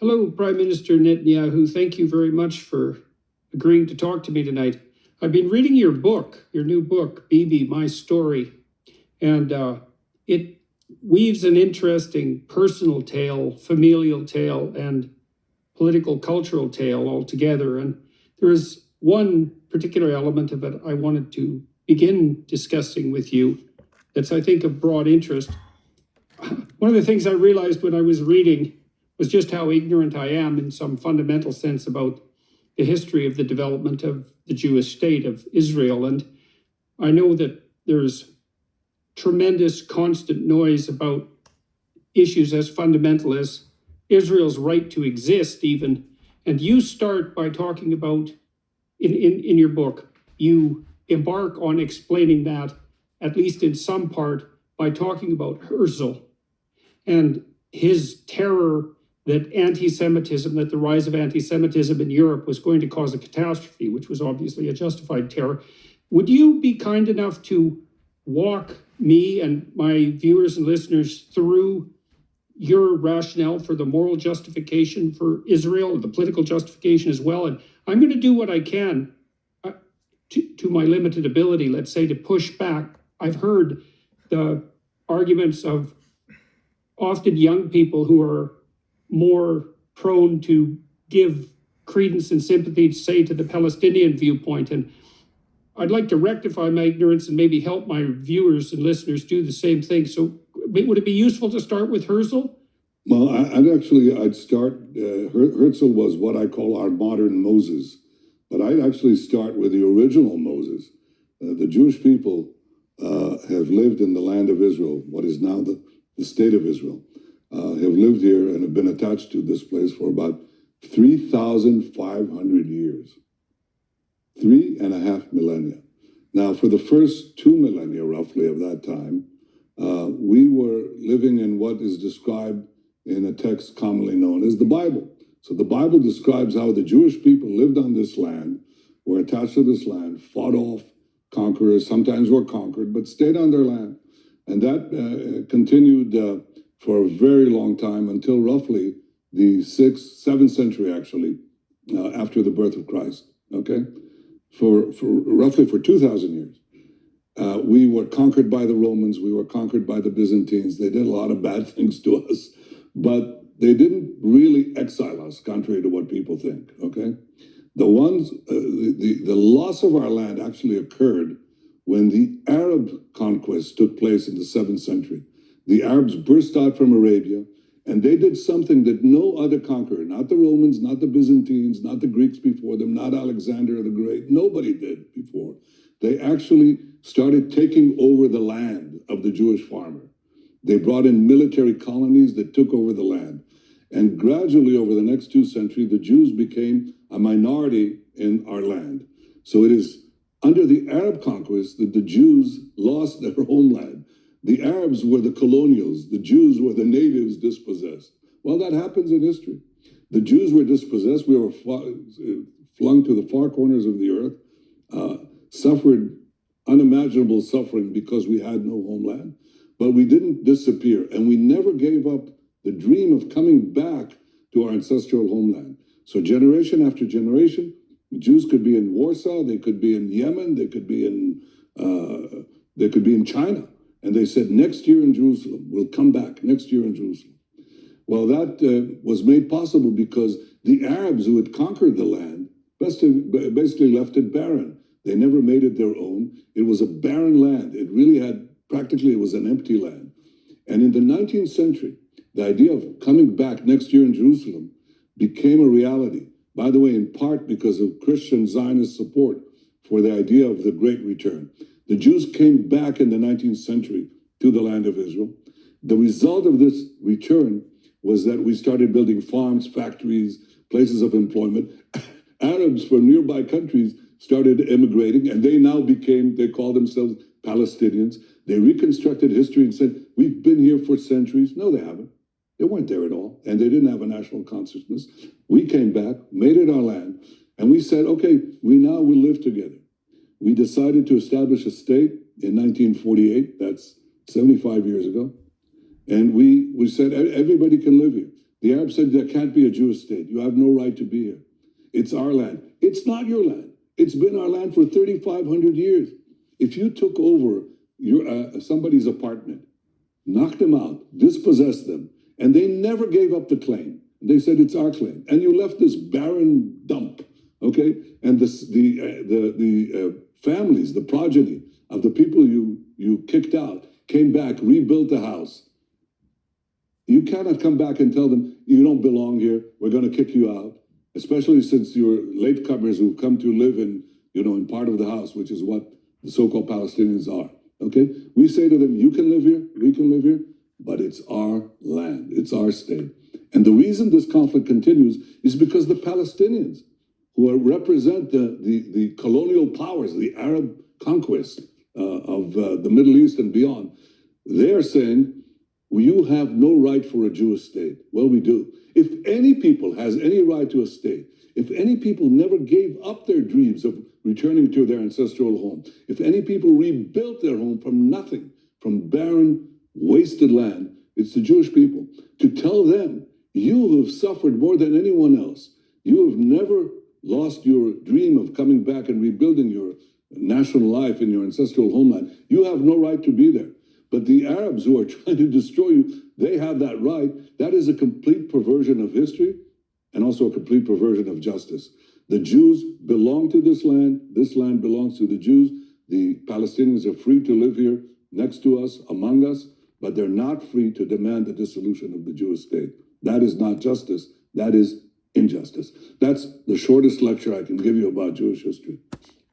Hello, Prime Minister Netanyahu. Thank you very much for agreeing to talk to me tonight. I've been reading your book, your new book, Bibi, My Story, and it weaves an interesting personal tale, familial tale, and political cultural tale all together. And there is one particular element of it I wanted to begin discussing with you that's, I think, of broad interest. One of the things I realized when I was reading was just how ignorant I am in some fundamental sense about the history of the development of the Jewish state of Israel. And I know that there's tremendous constant noise about issues as fundamental as Israel's right to exist even. And you start by talking about, in your book, you embark on explaining that, at least in some part, by talking about Herzl and his terror that anti-Semitism, that the rise of anti-Semitism in Europe was going to cause a catastrophe, which was obviously a justified terror. Would you be kind enough to walk me and my viewers and listeners through your rationale for the moral justification for Israel, the political justification as well? And I'm going to do what I can to my limited ability, let's say, to push back. I've heard the arguments of often young people who are more prone to give credence and sympathy, say, to the Palestinian viewpoint. And I'd like to rectify my ignorance and maybe help my viewers and listeners do the same thing. So would it be useful to start with Herzl? Well, I'd start, Herzl was what I call our modern Moses, but I'd actually start with the original Moses. The Jewish people have lived in the land of Israel, what is now the state of Israel, have lived here and have been attached to this place for about 3,500 years, 3.5 millennia. Now, for the first 2 millennia, roughly, of that time, we were living in what is described in a text commonly known as the Bible. So the Bible describes how the Jewish people lived on this land, were attached to this land, fought off conquerors, sometimes were conquered, but stayed on their land. And that continued for a very long time until roughly the 7th century, actually, after the birth of Christ, okay? For roughly 2,000 years. We were conquered by the Romans, we were conquered by the Byzantines. They did a lot of bad things to us, but they didn't really exile us, contrary to what people think, okay? The loss of our land actually occurred when the Arab conquest took place in the 7th century. The Arabs burst out from Arabia, and they did something that no other conqueror, not the Romans, not the Byzantines, not the Greeks before them, not Alexander the Great, nobody did before. They actually started taking over the land of the Jewish farmer. They brought in military colonies that took over the land. And gradually, over the next 2 centuries, the Jews became a minority in our land. So it is under the Arab conquest that the Jews lost their homeland. The Arabs were the colonials. The Jews were the natives dispossessed. Well, that happens in history. The Jews were dispossessed. We were flung to the far corners of the earth, suffered unimaginable suffering because we had no homeland. But we didn't disappear, and we never gave up the dream of coming back to our ancestral homeland. So generation after generation, the Jews could be in Warsaw, they could be in Yemen, they could be in China. And they said, next year in Jerusalem, we'll come back next year in Jerusalem. Well, that was made possible because the Arabs who had conquered the land basically left it barren. They never made it their own. It was a barren land. It really had, practically, it was an empty land. And in the 19th century, the idea of coming back next year in Jerusalem became a reality. By the way, in part because of Christian Zionist support for the idea of the Great Return. The Jews came back in the 19th century to the land of Israel. The result of this return was that we started building farms, factories, places of employment. Arabs from nearby countries started immigrating, and they call themselves Palestinians. They reconstructed history and said, we've been here for centuries. No, they haven't. They weren't there at all, and they didn't have a national consciousness. We came back, made it our land, and we said, okay, we now will live together. We decided to establish a state in 1948, that's 75 years ago, and we said everybody can live here. The Arabs said there can't be a Jewish state. You have no right to be here. It's our land. It's not your land. It's been our land for 3,500 years. If you took over somebody's apartment, knocked them out, dispossessed them, and they never gave up the claim. They said it's our claim, and you left this barren dump, okay? And the families, the progeny of the people you kicked out, came back, rebuilt the house. You cannot come back and tell them you don't belong here. We're going to kick you out, especially since you're latecomers who've come to live in part of the house, which is what the so-called Palestinians are. Okay, we say to them, you can live here, we can live here, but it's our land, it's our state. And the reason this conflict continues is because the Palestinians, who represent the colonial powers, the Arab conquest of the Middle East and beyond, they're saying, you have no right for a Jewish state. Well, we do. If any people has any right to a state, if any people never gave up their dreams of returning to their ancestral home, if any people rebuilt their home from nothing, from barren, wasted land, it's the Jewish people. To tell them, you have suffered more than anyone else. You have never lost your dream of coming back and rebuilding your national life in your ancestral homeland. You have no right to be there. But the Arabs who are trying to destroy you, they have that right. That is a complete perversion of history and also a complete perversion of justice. The Jews belong to this land belongs to the Jews. The Palestinians are free to live here next to us, among us, but they're not free to demand the dissolution of the Jewish state. That is not justice, that is injustice. That's the shortest lecture I can give you about Jewish history.